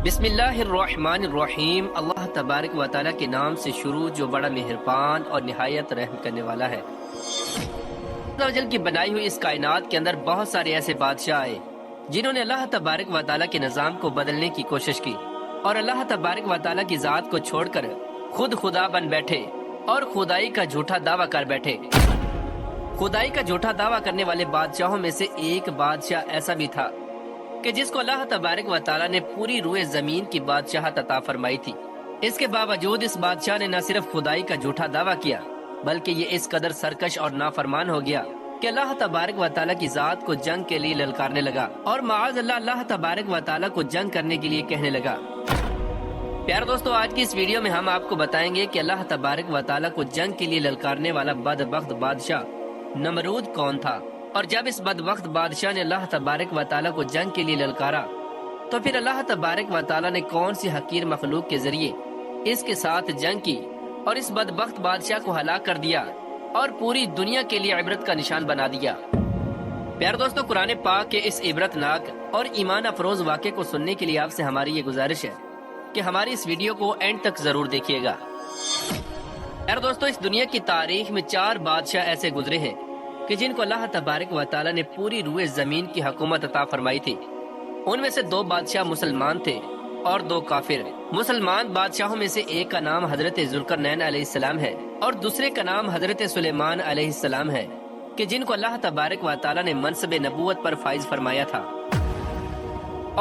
بسم اللہ الرحمن الرحیم۔ اللہ تبارک و تعالیٰ کے نام سے شروع جو بڑا مہربان اور نہایت رحم کرنے والا ہے۔ اللہ جل کی بنائی ہوئی اس کائنات کے اندر بہت سارے ایسے بادشاہ آئے جنہوں نے اللہ تبارک و تعالیٰ کے نظام کو بدلنے کی کوشش کی اور اللہ تبارک و تعالیٰ کی ذات کو چھوڑ کر خود خدا بن بیٹھے اور خدائی کا جھوٹا دعویٰ کر بیٹھے۔ خدائی کا جھوٹا دعویٰ کرنے والے بادشاہوں میں سے ایک بادشاہ ایسا بھی تھا کہ جس کو اللہ تبارک و تعالیٰ نے پوری روئے زمین کی بادشاہت عطا فرمائی تھی۔ اس کے باوجود اس بادشاہ نے نہ صرف خدائی کا جھوٹا دعویٰ کیا بلکہ یہ اس قدر سرکش اور نافرمان ہو گیا کہ اللہ تبارک و تعالیٰ کی ذات کو جنگ کے لیے للکارنے لگا اور معاذ اللہ اللہ تبارک و تعالیٰ کو جنگ کرنے کے لیے کہنے لگا۔ پیارے دوستو، آج کی اس ویڈیو میں ہم آپ کو بتائیں گے کہ اللہ تبارک و تعالیٰ کو جنگ کے لیے للکارنے والا بدبخت بادشاہ نمرود کون تھا، اور جب اس بدبخت بادشاہ نے اللہ تبارک و تعالیٰ کو جنگ کے لیے للکارا تو پھر اللہ تبارک و تعالیٰ نے کون سی حقیر مخلوق کے ذریعے اس کے ساتھ جنگ کی اور اس بدبخت بادشاہ کو ہلاک کر دیا اور پوری دنیا کے لیے عبرت کا نشان بنا دیا۔ پیارے دوستو، قرآن پاک کے اس عبرت ناک اور ایمان افروز واقعے کو سننے کے لیے آپ سے ہماری یہ گزارش ہے کہ ہماری اس ویڈیو کو اینڈ تک ضرور دیکھیے گا۔ پیارے دوستو، اس دنیا کی تاریخ میں 4 بادشاہ ایسے گزرے ہیں کہ جن کو اللہ تبارک و تعالیٰ نے پوری روئے زمین کی حکومت عطا فرمائی تھی۔ ان میں سے 2 بادشاہ مسلمان تھے اور 2 کافر۔ مسلمان بادشاہوں میں سے ایک کا نام حضرت ذوالقرنین علیہ السلام ہے اور دوسرے کا نام حضرت سلیمان علیہ السلام ہے کہ جن کو اللہ تبارک و تعالیٰ نے منصب نبوت پر فائز فرمایا تھا۔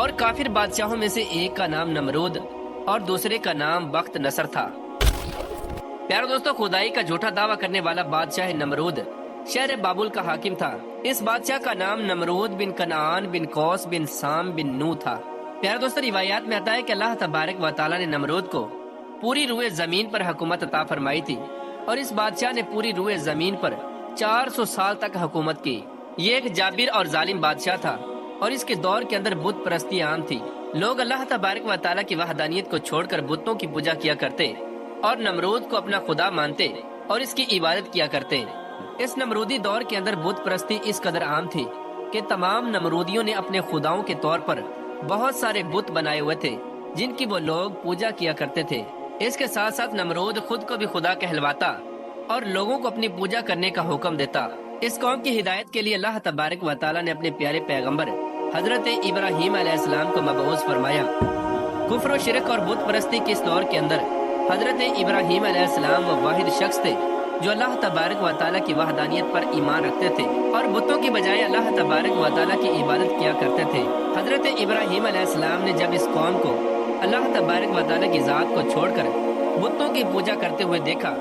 اور کافر بادشاہوں میں سے ایک کا نام نمرود اور دوسرے کا نام بخت نصر تھا۔ پیارے دوستو، خدائی کا جھوٹا دعویٰ کرنے والا بادشاہ نمرود شہر بابل کا حاکم تھا۔ اس بادشاہ کا نام نمرود بن کنعان بن کوس بن سام بن نو تھا۔ پیارے دوستو، روایات میں آتا ہے کہ اللہ تبارک و تعالیٰ نے نمرود کو پوری روئے زمین پر حکومت عطا فرمائی تھی اور اس بادشاہ نے پوری روئے زمین پر 400 سال تک حکومت کی۔ یہ ایک جابر اور ظالم بادشاہ تھا اور اس کے دور کے اندر بت پرستی عام تھی۔ لوگ اللہ تبارک و تعالیٰ کی وحدانیت کو چھوڑ کر بتوں کی پوجا کیا کرتے اور نمرود کو اپنا خدا مانتے اور اس کی عبادت کیا کرتے۔ اس نمرودی دور کے اندر بت پرستی اس قدر عام تھی کہ تمام نمرودیوں نے اپنے خداؤں کے طور پر بہت سارے بت بنائے ہوئے تھے جن کی وہ لوگ پوجا کیا کرتے تھے۔ اس کے ساتھ ساتھ نمرود خود کو بھی خدا کہلواتا اور لوگوں کو اپنی پوجا کرنے کا حکم دیتا۔ اس قوم کی ہدایت کے لیے اللہ تبارک و تعالیٰ نے اپنے پیارے پیغمبر حضرت ابراہیم علیہ السلام کو مبعوث فرمایا۔ کفر و شرک اور بت پرستی کے اس دور کے اندر حضرت ابراہیم علیہ السلام وہ واحد شخص تھے جو اللہ تبارک و تعالیٰ کی وحدانیت پر ایمان رکھتے تھے اور بتوں کی بجائے اللہ تبارک و تعالیٰ کی عبادت کیا کرتے تھے۔ حضرت ابراہیم علیہ السلام نے جب اس قوم کو اللہ تبارک و تعالیٰ کی ذات کو چھوڑ کر بتوں کی پوجا کرتے ہوئے دیکھا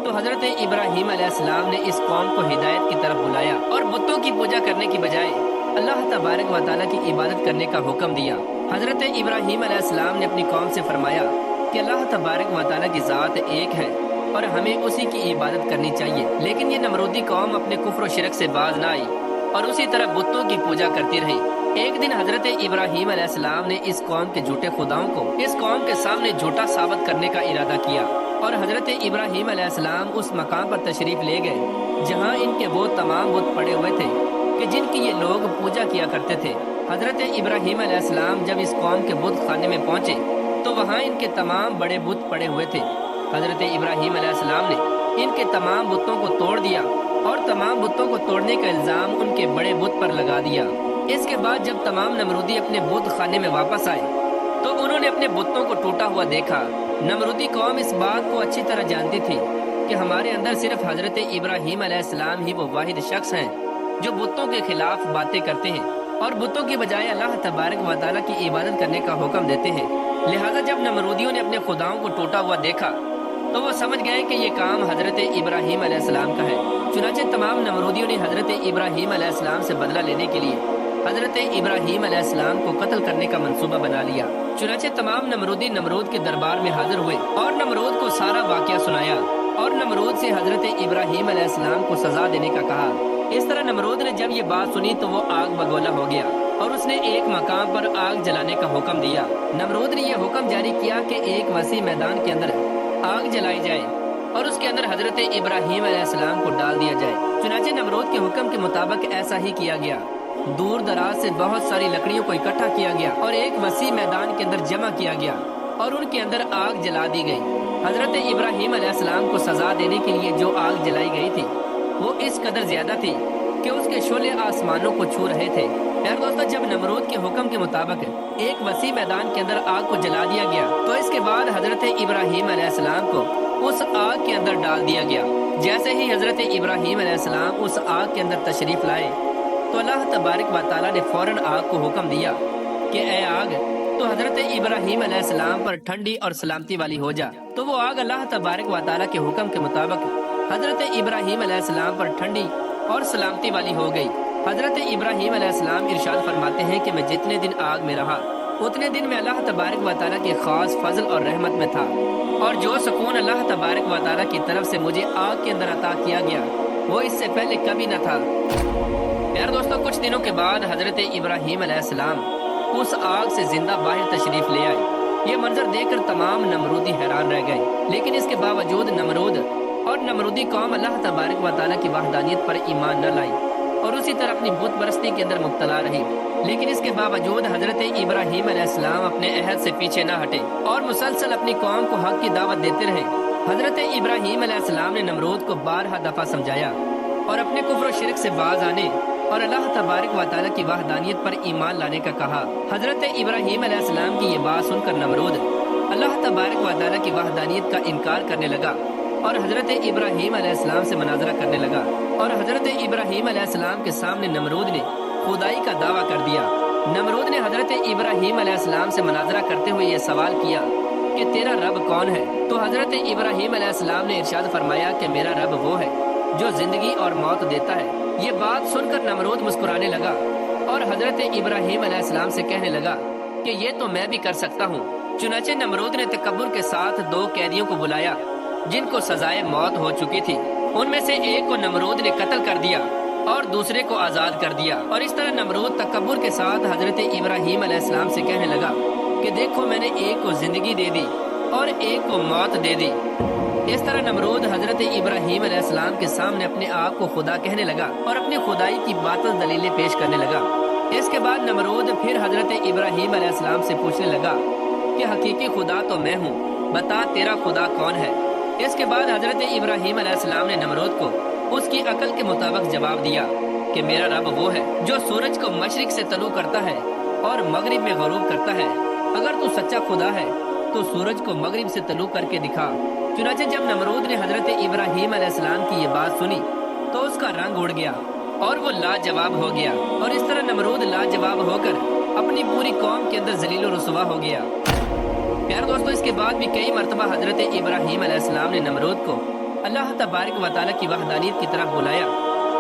تو حضرت ابراہیم علیہ السلام نے اس قوم کو ہدایت کی طرف بلایا اور بتوں کی پوجا کرنے کی بجائے اللہ تبارک و تعالیٰ کی عبادت کرنے کا حکم دیا۔ حضرت ابراہیم علیہ السلام نے اپنی قوم سے فرمایا کہ اللہ تبارک و تعالیٰ کی ذات ایک ہے اور ہمیں اسی کی عبادت کرنی چاہیے، لیکن یہ نمرودی قوم اپنے کفر و شرک سے باز نہ آئی اور اسی طرح بتوں کی پوجا کرتی رہی۔ ایک دن حضرت ابراہیم علیہ السلام نے اس قوم کے جھوٹے خداؤں کو اس قوم کے سامنے جھوٹا ثابت کرنے کا ارادہ کیا اور حضرت ابراہیم علیہ السلام اس مقام پر تشریف لے گئے جہاں ان کے وہ تمام بت پڑے ہوئے تھے کہ جن کی یہ لوگ پوجا کیا کرتے تھے۔ حضرت ابراہیم علیہ السلام جب اس قوم کے بت خانے میں پہنچے تو وہاں ان کے تمام بڑے بت پڑے ہوئے تھے۔ حضرت ابراہیم علیہ السلام نے ان کے تمام بتوں کو توڑ دیا اور تمام بتوں کو توڑنے کا الزام ان کے بڑے بت پر لگا دیا۔ اس کے بعد جب تمام نمرودی اپنے بت خانے میں واپس آئے تو انہوں نے اپنے بتوں کو ٹوٹا ہوا دیکھا۔ نمرودی قوم اس بات کو اچھی طرح جانتی تھی کہ ہمارے اندر صرف حضرت ابراہیم علیہ السلام ہی وہ واحد شخص ہیں جو بتوں کے خلاف باتیں کرتے ہیں اور بتوں کی بجائے اللہ تبارک و تعالیٰ کی عبادت کرنے کا حکم دیتے ہیں۔ لہذا جب نمرودیوں نے اپنے خداؤں کو ٹوٹا ہوا دیکھا تو وہ سمجھ گئے کہ یہ کام حضرت ابراہیم علیہ السلام کا ہے۔ چنانچہ تمام نمرودیوں نے حضرت ابراہیم علیہ السلام سے بدلہ لینے کے لیے حضرت ابراہیم علیہ السلام کو قتل کرنے کا منصوبہ بنا لیا۔ چنانچہ تمام نمرودی نمرود کے دربار میں حاضر ہوئے اور نمرود کو سارا واقعہ سنایا اور نمرود سے حضرت ابراہیم علیہ السلام کو سزا دینے کا کہا۔ اس طرح نمرود نے جب یہ بات سنی تو وہ آگ بگولا ہو گیا اور اس نے ایک مقام پر آگ جلانے کا حکم دیا۔ نمرود نے یہ حکم جاری کیا کہ ایک وسیع میدان کے اندر آگ جلائی جائے اور اس کے اندر حضرت ابراہیم علیہ السلام کو ڈال دیا جائے۔ چنانچہ نمرود کے حکم کے مطابق ایسا ہی کیا گیا دور دراز سے بہت ساری لکڑیوں کو اکٹھا کیا گیا اور ایک وسیع میدان کے اندر جمع کیا گیا اور ان کے اندر آگ جلا دی گئی۔ حضرت ابراہیم علیہ السلام کو سزا دینے کے لیے جو آگ جلائی گئی تھی وہ اس قدر زیادہ تھی کہ اس کے شعلے آسمانوں کو چھو رہے تھے۔ پیارے دوستو، جب نمرود کے حکم کے مطابق ایک وسیع میدان کے اندر آگ کو جلا دیا گیا تو اس کے بعد حضرت ابراہیم علیہ السلام کو اس آگ کے اندر ڈال دیا گیا۔ جیسے ہی حضرت ابراہیم علیہ السلام اس آگ کے اندر تشریف لائے تو اللہ تبارک و تعالیٰ نے فوراً آگ کو حکم دیا کہ اے آگ تو حضرت ابراہیم علیہ السلام پر ٹھنڈی اور سلامتی والی ہو جا۔ تو وہ آگ اللہ تبارک و تعالیٰ کے حکم کے مطابق حضرت ابراہیم علیہ السلام پر ٹھنڈی اور سلامتی والی ہو گئی۔ حضرت ابراہیم علیہ السلام ارشاد فرماتے ہیں کہ میں جتنے دن آگ میں رہا اتنے دن میں اللہ تبارک و تعالیٰ کے خاص فضل اور رحمت میں تھا، اور جو سکون اللہ تبارک و تعالیٰ کی طرف سے مجھے آگ کے اندر عطا کیا گیا وہ اس سے پہلے کبھی نہ تھا۔ پیارے دوستو، کچھ دنوں کے بعد حضرت ابراہیم علیہ السلام اس آگ سے زندہ باہر تشریف لے آئے۔ یہ منظر دیکھ کر تمام نمرودی حیران رہ گئے، لیکن اس کے باوجود نمرود اور نمرودی قوم اللہ تبارک و تعالیٰ کی وحدانیت پر ایمان نہ لائی اور اسی طرح اپنی بت پرستی کے اندر مبتلا رہی۔ لیکن اس کے باوجود حضرت ابراہیم علیہ السلام اپنے عہد سے پیچھے نہ ہٹے اور مسلسل اپنی قوم کو حق کی دعوت دیتے رہے۔ حضرت ابراہیم علیہ السلام نے نمرود کو بارہا دفعہ سمجھایا اور اپنے کفر و شرک سے باز آنے اور اللہ تبارک و تعالیٰ کی وحدانیت پر ایمان لانے کا کہا۔ حضرت ابراہیم علیہ السلام کی یہ بات سن کر نمرود اللہ تبارک و تعالیٰ کی وحدانیت کا انکار کرنے لگا اور حضرت ابراہیم علیہ السلام سے مناظرہ کرنے لگا، اور حضرت ابراہیم علیہ السلام کے سامنے نمرود نے خدائی کا دعویٰ کر دیا۔ نمرود نے حضرت ابراہیم علیہ السلام سے مناظرہ کرتے ہوئے یہ سوال کیا کہ تیرا رب کون ہے؟ تو حضرت ابراہیم علیہ السلام نے ارشاد فرمایا کہ میرا رب وہ ہے جو زندگی اور موت دیتا ہے۔ یہ بات سن کر نمرود مسکرانے لگا اور حضرت ابراہیم علیہ السلام سے کہنے لگا کہ یہ تو میں بھی کر سکتا ہوں۔ چنانچہ نمرود نے تکبر کے ساتھ 2 قیدیوں کو بلایا جن کو سزائے موت ہو چکی تھی۔ ان میں سے ایک کو نمرود نے قتل کر دیا اور دوسرے کو آزاد کر دیا، اور اس طرح نمرود تکبر کے ساتھ حضرت ابراہیم علیہ السلام سے کہنے لگا کہ دیکھو میں نے ایک کو زندگی دے دی اور ایک کو موت دے دی۔ اس طرح نمرود حضرت ابراہیم علیہ السلام کے سامنے اپنے آپ کو خدا کہنے لگا اور اپنی خدائی کی باطل دلیلیں پیش کرنے لگا۔ اس کے بعد نمرود پھر حضرت ابراہیم علیہ السلام سے پوچھنے لگا کہ حقیقی خدا تو میں ہوں، بتا تیرا خدا کون ہے؟ اس کے بعد حضرت ابراہیم علیہ السلام نے نمرود کو اس کی عقل کے مطابق جواب دیا کہ میرا رب وہ ہے جو سورج کو مشرق سے طلوع کرتا ہے اور مغرب میں غروب کرتا ہے۔ اگر تو سچا خدا ہے تو سورج کو مغرب سے طلوع کر کے دکھا۔ چنانچہ جب نمرود نے حضرت ابراہیم علیہ السلام کی یہ بات سنی تو اس کا رنگ اڑ گیا اور وہ لاجواب ہو گیا، اور اس طرح نمرود لاجواب ہو کر اپنی پوری قوم کے اندر ذلیل و رسوا ہو گیا۔ پیارے دوستو، اس کے بعد بھی کئی مرتبہ حضرت ابراہیم علیہ السلام نے نمرود کو اللہ تبارک و تعالیٰ کی وحدانیت کی طرف بلایا،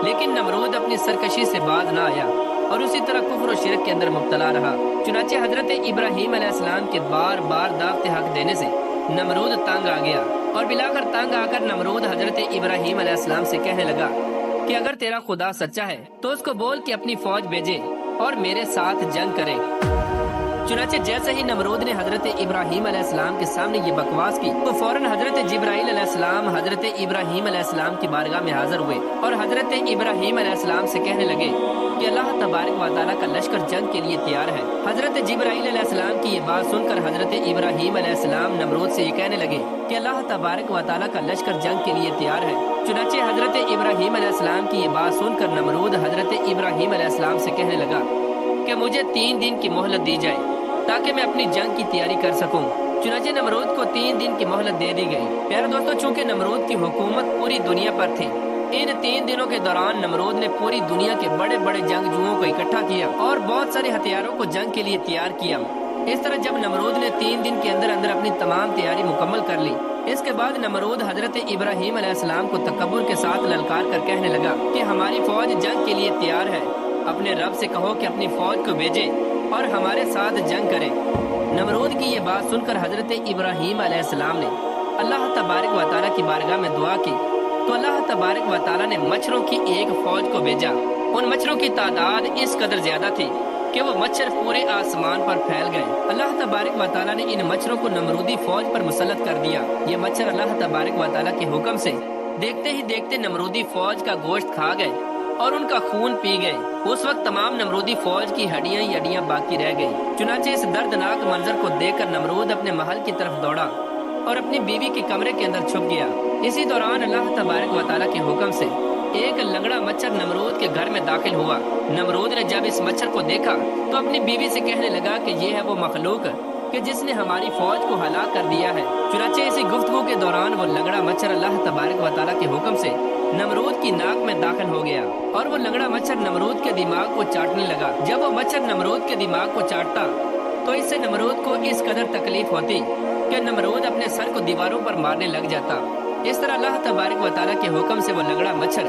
لیکن نمرود اپنی سرکشی سے باز نہ آیا اور اسی طرح کفر و شرک کے اندر مبتلا رہا۔ چنانچہ حضرت ابراہیم علیہ السلام کے بار بار دعوت حق دینے سے نمرود تنگ آ گیا، اور بلا کر تنگ آ کر نمرود حضرت ابراہیم علیہ السلام سے کہنے لگا کہ اگر تیرا خدا سچا ہے تو اس کو بول کہ اپنی فوج بھیجے اور میرے ساتھ جنگ کرے۔ چنانچہ جیسے ہی نمرود نے حضرت ابراہیم علیہ السلام کے سامنے یہ بکواس کی تو فوراً حضرت جبرائیل علیہ السلام حضرت ابراہیم علیہ السلام کی بارگاہ میں حاضر ہوئے اور حضرت ابراہیم علیہ السلام سے کہنے لگے کہ اللہ تبارک و تعالیٰ کا لشکر جنگ کے لیے تیار ہے۔ حضرت جبرائیل علیہ السلام کی یہ بات سن کر حضرت ابراہیم علیہ السلام نمرود سے یہ کہنے لگے کہ اللہ تبارک و تعالیٰ کا لشکر جنگ کے لیے تیار ہے۔ چنانچہ حضرت ابراہیم علیہ السلام کی یہ بات سن کر نمرود حضرت ابراہیم علیہ السلام سے کہنے لگا کہ مجھے 3 دن کی مہلت دی جائے تاکہ میں اپنی جنگ کی تیاری کر سکوں۔ چنانچہ نمرود کو 3 دن کی مہلت دے دی گئی۔ پیارے دوستو، چونکہ نمرود کی حکومت پوری دنیا پر تھی، ان 3 دنوں کے دوران نمرود نے پوری دنیا کے بڑے بڑے جنگجوؤں کو اکٹھا کیا اور بہت سارے ہتھیاروں کو جنگ کے لیے تیار کیا۔ اس طرح جب نمرود نے 3 دن کے اندر اندر اپنی تمام تیاری مکمل کر لی، اس کے بعد نمرود حضرت ابراہیم علیہ السلام کو تکبر کے ساتھ للکار کر کہنے لگا کہ ہماری فوج جنگ کے لیے تیار ہے، اپنے رب سے کہو کہ اپنی فوج کو بھیجے اور ہمارے ساتھ جنگ کرے۔ نمرود کی یہ بات سن کر حضرت ابراہیم علیہ السلام نے اللہ تبارک و تعالیٰ کی بارگاہ میں دعا کی تو اللہ تبارک و تعالیٰ نے مچھروں کی ایک فوج کو بھیجا۔ ان مچھروں کی تعداد اس قدر زیادہ تھی کہ وہ مچھر پورے آسمان پر پھیل گئے۔ اللہ تبارک و تعالیٰ نے ان مچھروں کو نمرودی فوج پر مسلط کر دیا۔ یہ مچھر اللہ تبارک و تعالیٰ کے حکم سے دیکھتے ہی دیکھتے نمرودی فوج کا گوشت کھا گئے اور ان کا خون پی گئے۔ اس وقت تمام نمرودی فوج کی ہڈیاں ہی ہڈیاں باقی رہ گئی۔ چنانچہ اس دردناک منظر کو دیکھ کر نمرود اپنے محل کی طرف دوڑا اور اپنی بیوی کے کمرے کے اندر چھپ گیا۔ اسی دوران اللہ تبارک و تعالیٰ کے حکم سے ایک لنگڑا مچھر نمرود کے گھر میں داخل ہوا۔ نمرود نے جب اس مچھر کو دیکھا تو اپنی بیوی سے کہنے لگا کہ یہ ہے وہ مخلوق کہ جس نے ہماری فوج کو ہلاک کر دیا ہے۔ چنانچہ اسی گفتگو کے دوران وہ لنگڑا مچھر اللہ تبارک و تعالیٰ کے حکم سے نمرود کی ناک میں داخل ہو گیا اور وہ لنگڑا مچھر نمرود کے دماغ کو چاٹنے لگا۔ جب وہ مچھر نمرود کے دماغ کو چاٹتا تو اس سے نمرود کو اس قدر تکلیف ہوتی کہ نمرود اپنے سر کو دیواروں پر مارنے لگ جاتا۔ اس طرح اللہ تبارک و تعالیٰ کے حکم سے وہ لنگڑا مچھر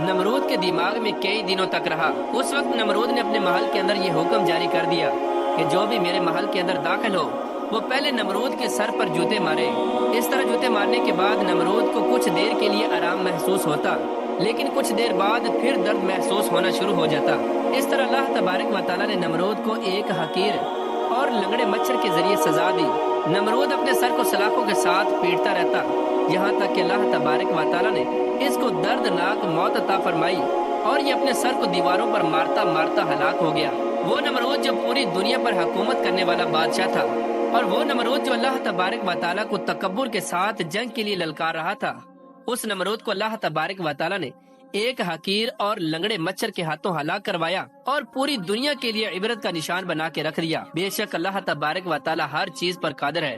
نمرود کے دماغ میں کئی دنوں تک رہا۔ اس وقت نمرود نے اپنے محل کے اندر یہ حکم جاری کر دیا کہ جو بھی میرے محل کے اندر داخل ہو وہ پہلے نمرود کے سر پر جوتے مارے۔ اس طرح جوتے مارنے کے بعد نمرود کو کچھ دیر کے لیے آرام محسوس ہوتا، لیکن کچھ دیر بعد پھر درد محسوس ہونا شروع ہو جاتا۔ اس طرح اللہ تبارک و تعالیٰ نے نمرود کو ایک حقیر اور لنگڑے مچھر کے ذریعے سزا دی۔ نمرود اپنے سر کو سلاخوں کے ساتھ پیٹتا رہتا یہاں تک کہ اللہ تبارک و تعالیٰ نے اس کو دردناک موت عطا فرمائی اور یہ اپنے سر کو دیواروں پر مارتا مارتا ہلاک ہو گیا۔ وہ نمرود جو پوری دنیا پر حکومت کرنے والا بادشاہ تھا، اور وہ نمرود جو اللہ تبارک و تعالیٰ کو تکبر کے ساتھ جنگ کے لیے للکار رہا تھا، اس نمرود کو اللہ تبارک و تعالیٰ نے ایک حقیر اور لنگڑے مچھر کے ہاتھوں ہلاک کروایا اور پوری دنیا کے لیے عبرت کا نشان بنا کے رکھ دیا۔ بے شک اللہ تبارک و تعالیٰ ہر چیز پر قادر ہے۔